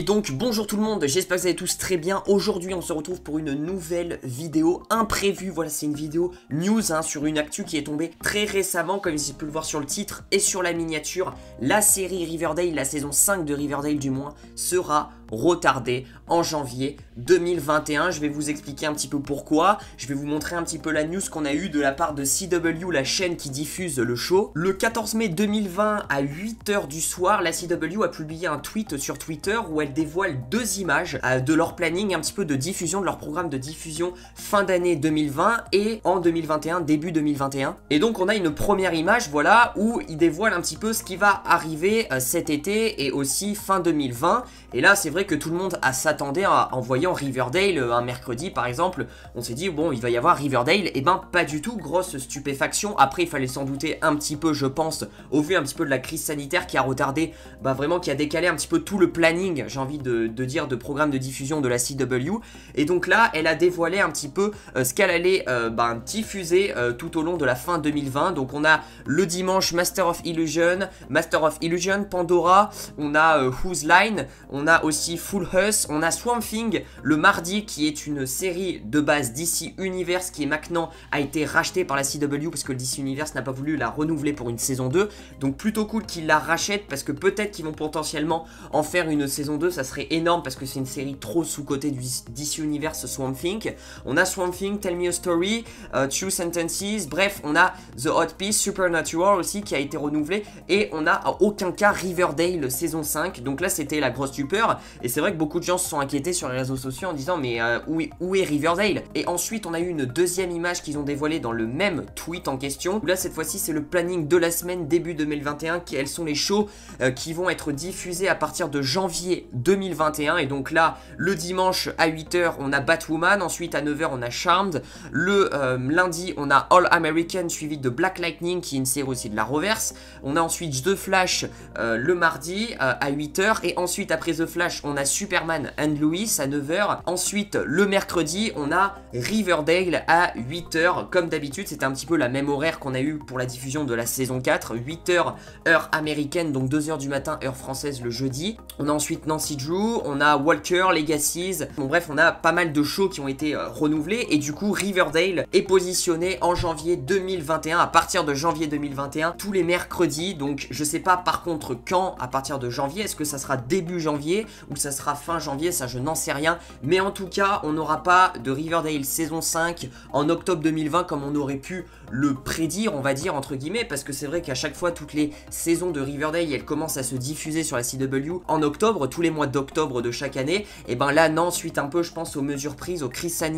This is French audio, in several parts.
Et donc bonjour tout le monde, j'espère que vous allez tous très bien. Aujourd'hui on se retrouve pour une nouvelle vidéo imprévue. Voilà, c'est une vidéo news sur une actu qui est tombée très récemment, comme vous pouvez le voir sur le titre et sur la miniature. La série Riverdale, la saison 5 de Riverdale du moins, sera retardée en janvier 2021. Je vais vous expliquer un petit peu pourquoi. Je vais vous montrer un petit peu la news qu'on a eue de la part de CW, la chaîne qui diffuse le show. Le 14 mai 2020 à 8 h du soir, la CW a publié un tweet sur Twitter où elle dévoile deux images de leur planning, un petit peu de diffusion, de leur programme de diffusion fin d'année 2020 et en 2021, début 2021. Et donc on a une première image, voilà, où ils dévoilent un petit peu ce qui va arriver cet été et aussi fin 2020. Et là c'est vrai que tout le monde s'attendait en voyant Riverdale un mercredi par exemple, on s'est dit bon il va y avoir Riverdale, et ben pas du tout, grosse stupéfaction. Après il fallait s'en douter un petit peu je pense, au vu un petit peu de la crise sanitaire qui a retardé, vraiment qui a décalé un petit peu tout le planning, j'ai envie de dire, de programme de diffusion de la CW. Et donc là elle a dévoilé un petit peu ce qu'elle allait diffuser tout au long de la fin 2020. Donc on a le dimanche Master of Illusion, Pandora, on a Whose Line, on a aussi Full House, on a Swamp Thing le mardi qui est une série de base DC Universe qui maintenant a été rachetée par la CW parce que le DC Universe n'a pas voulu la renouveler pour une saison 2. Donc plutôt cool qu'ils la rachètent parce que peut-être qu'ils vont potentiellement en faire une saison 2, ça serait énorme parce que c'est une série trop sous-cotée du DC Universe. Swamp Thing, on a Swamp Thing, Tell Me a Story, Two Sentences, bref on a The Hot Piece, Supernatural aussi qui a été renouvelé, et on a en aucun cas Riverdale saison 5. Donc là c'était la grosse stupeur et c'est vrai que beaucoup de gens se sont inquiétés sur les réseaux sociaux en disant mais où est Riverdale. Et ensuite on a eu une deuxième image qu'ils ont dévoilée dans le même tweet en question, où là cette fois-ci c'est le planning de la semaine début 2021, quels sont les shows qui vont être diffusés à partir de janvier 2021. Et donc là le dimanche à 8 h on a Batwoman, ensuite à 9 h on a Charmed, le lundi on a All American suivi de Black Lightning qui est une série aussi de la Reverse, on a ensuite The Flash le mardi à 8 h, et ensuite après The Flash on a Superman and Lois à 9 h. Ensuite le mercredi on a Riverdale à 8 h. Comme d'habitude c'était un petit peu la même horaire qu'on a eu pour la diffusion de la saison 4, 8 h heure américaine, donc 2 h du matin heure française le jeudi. On a ensuite Nancy Drew, on a Walker, Legacies, bon bref on a pas mal de shows qui ont été renouvelés. Et du coup Riverdale est positionné en janvier 2021, à partir de janvier 2021 tous les mercredis. Donc je sais pas par contre quand à partir de janvier, est-ce que ça sera début janvier ou ça sera fin janvier, ça je n'en sais rien, mais en tout cas on n'aura pas de Riverdale saison 5 en octobre 2020 comme on aurait pu le prédire, on va dire entre guillemets, parce que c'est vrai qu'à chaque fois toutes les saisons de Riverdale elles commencent à se diffuser sur la CW en octobre, tous les mois d'octobre de chaque année. Et ben là non, suite un peu je pense aux mesures prises,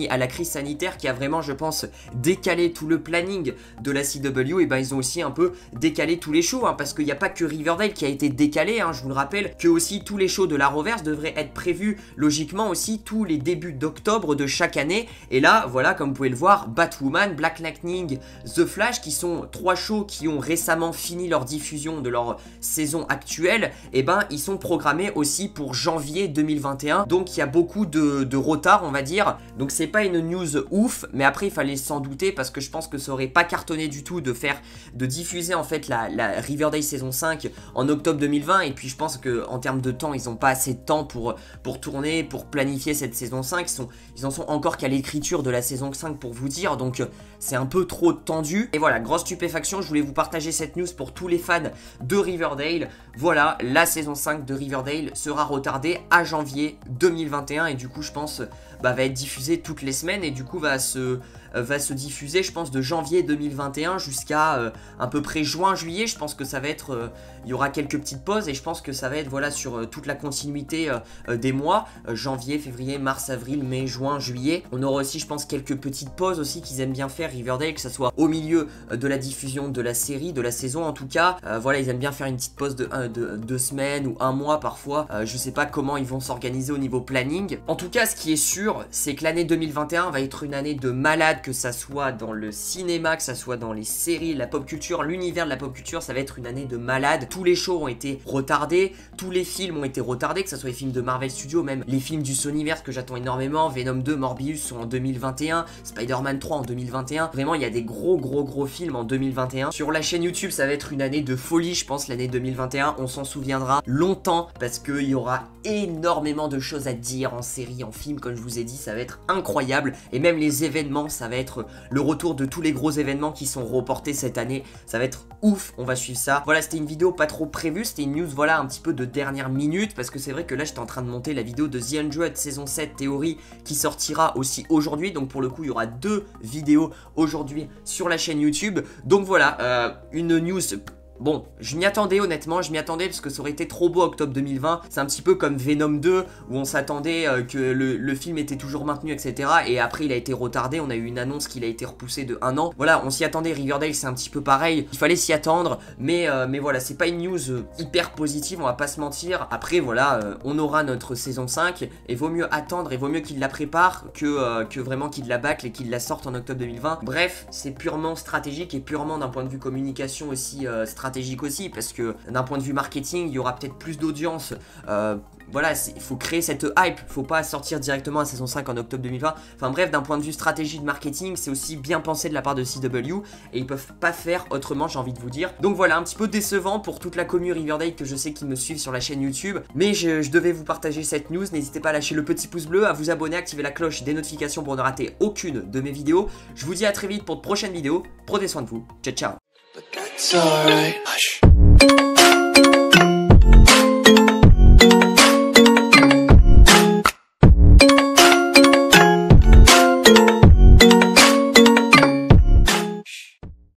à la crise sanitaire qui a vraiment je pense décalé tout le planning de la CW, et ben ils ont aussi un peu décalé tous les shows, parce qu'il n'y a pas que Riverdale qui a été décalé, je vous le rappelle que aussi tous les shows de la Reverse devraient être prévus logiquement aussi tous les débuts d'octobre de chaque année. Et là voilà, comme vous pouvez le voir, Batwoman, Black Lightning, The Flash, qui sont trois shows qui ont récemment fini leur diffusion de leur saison actuelle, et ben ils sont programmés aussi pour janvier 2021. Donc il y a beaucoup de retard on va dire. Donc c'est pas une news ouf, mais après il fallait s'en douter parce que je pense que ça aurait pas cartonné du tout de diffuser en fait la Riverdale saison 5 en octobre 2020. Et puis je pense que en termes de temps ils ont pas assez de temps pour tourner, pour planifier cette saison 5. Ils en sont encore qu'à l'écriture de la saison 5 pour vous dire, donc c'est un peu trop tendu. Et voilà, grosse stupéfaction, je voulais vous partager cette news pour tous les fans de Riverdale. Voilà, la saison 5 de Riverdale sera retardée à janvier 2021 et du coup je pense va être diffusée toutes les semaines, et du coup va se diffuser je pense de janvier 2021 jusqu'à à peu près juin-juillet. Je pense que ça va être, il y aura quelques petites pauses et je pense que ça va être voilà sur toute la continuité des mois, janvier, février, mars, avril, mai, juin, juillet. On aura aussi je pense quelques petites pauses aussi qu'ils aiment bien faire Riverdale, que ça soit au milieu de la diffusion de la série, de la saison en tout cas. Voilà, ils aiment bien faire une petite pause de 2 semaines ou un mois parfois. Je sais pas comment ils vont s'organiser au niveau planning. En tout cas ce qui est sûr, sûr, c'est que l'année 2021 va être une année de malade, que ça soit dans le cinéma, que ça soit dans les séries, la pop culture, l'univers de la pop culture, ça va être une année de malade. Tous les shows ont été retardés, tous les films ont été retardés, que ça soit les films de Marvel Studios, même les films du Sonyverse que j'attends énormément, Venom 2, Morbius sont en 2021, Spider-Man 3 en 2021. Vraiment, il y a des gros films en 2021. Sur la chaîne YouTube, ça va être une année de folie, je pense, l'année 2021. On s'en souviendra longtemps parce qu'il y aura énormément de choses à dire en série, en film, comme je vous ai dit, ça va être incroyable. Et même les événements, ça va être le retour de tous les gros événements qui sont reportés cette année. Ça va être ouf, on va suivre ça. Voilà, c'était une vidéo pas trop prévue, c'était une news, voilà, un petit peu de dernière minute, parce que c'est vrai que là, j'étais en train de monter la vidéo de The 100 saison 7 théorie qui sortira aussi aujourd'hui. Donc pour le coup, il y aura 2 vidéos aujourd'hui sur la chaîne YouTube. Donc voilà, une news... Bon, je m'y attendais honnêtement, je m'y attendais parce que ça aurait été trop beau octobre 2020. C'est un petit peu comme Venom 2 où on s'attendait que le film était toujours maintenu, etc. Et après il a été retardé, on a eu une annonce qu'il a été repoussé de 1 an. Voilà, on s'y attendait, Riverdale c'est un petit peu pareil, il fallait s'y attendre. Mais voilà, c'est pas une news hyper positive, on va pas se mentir. Après voilà, on aura notre saison 5 et vaut mieux attendre et vaut mieux qu'il la prépare que vraiment qu'il la bâcle et qu'il la sorte en octobre 2020. Bref, c'est purement stratégique et purement d'un point de vue communication aussi stratégique aussi, parce que d'un point de vue marketing, il y aura peut-être plus d'audience. Voilà, il faut créer cette hype, faut pas sortir directement à saison 5 en octobre 2020. Enfin bref, d'un point de vue stratégie de marketing, c'est aussi bien pensé de la part de CW et ils peuvent pas faire autrement, j'ai envie de vous dire. Donc voilà, un petit peu décevant pour toute la commu Riverdale que je sais qu'ils me suivent sur la chaîne YouTube. Mais je devais vous partager cette news, n'hésitez pas à lâcher le petit pouce bleu, à vous abonner, activer la cloche des notifications pour ne rater aucune de mes vidéos. Je vous dis à très vite pour de prochaines vidéos, prenez soin de vous, ciao ciao. But that's alright. Hush.